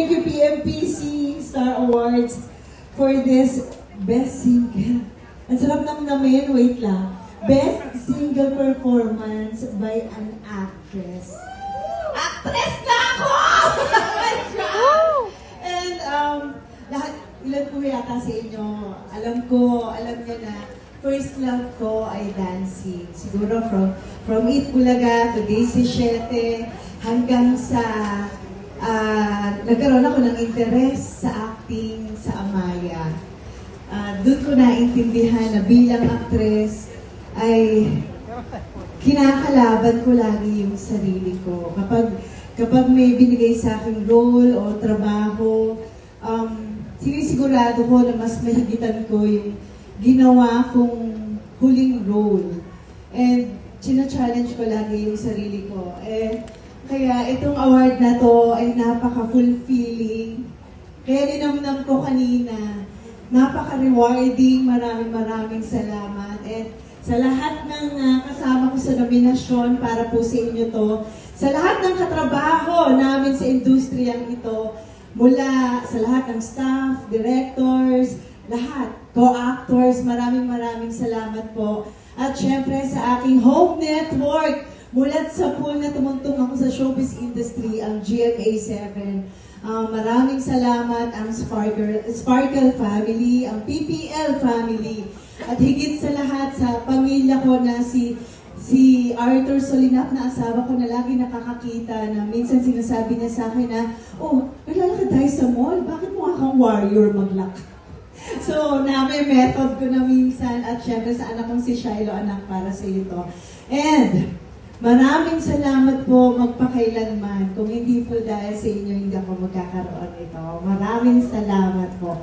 Thank you, PMPC Star Awards, for this Best Single. Ang sarap ng namin, wait lang. Best Single Performance by an Actress. Actress na ako! Oh my God! And lahat, ilan po yata sa inyo, alam nyo na, first love ko ay dancing. Siguro from Eat Bulaga to Daisy Siete, hanggang sa nagkaroon ako ng interest sa acting sa Amaya. Doon ko naintindihan na bilang actress ay kinakalaban ko lagi yung sarili ko. Kapag may binigay sa aking role o trabaho, sinisigurado ko na mas mahigitan ko yung ginawa kong huling role. And china-challenge ko lagi yung sarili ko. Kaya itong award na to ay napaka-fulfilling. Kaya ninamnam ko kanina, napaka-rewarding. Maraming salamat. And sa lahat ng kasama ko sa nominasyon, para po sa inyo to, sa lahat ng katrabaho namin sa industriyang ito, mula sa lahat ng staff, directors, lahat, co-actors, maraming salamat po. At syempre sa aking home network, mulat sa pool na tumuntong ako sa showbiz industry, ang GMA7. Maraming salamat ang Sparkle family, ang PPL family, at higit sa lahat sa pamilya ko na si Arthur Solinap na asawa ko na lagi nakakakita na minsan sinasabi niya sa akin na, oh, naglalakad tayo sa mall, bakit mukha kang warrior maglakad? So, may method ko na minsan, at syempre sa anak kong si Shiloh, anak, para sa iyo to. And maraming salamat po magpakailanman. Kung hindi po dahil sa inyo, hindi ako magkakaroon ito. Maraming salamat po.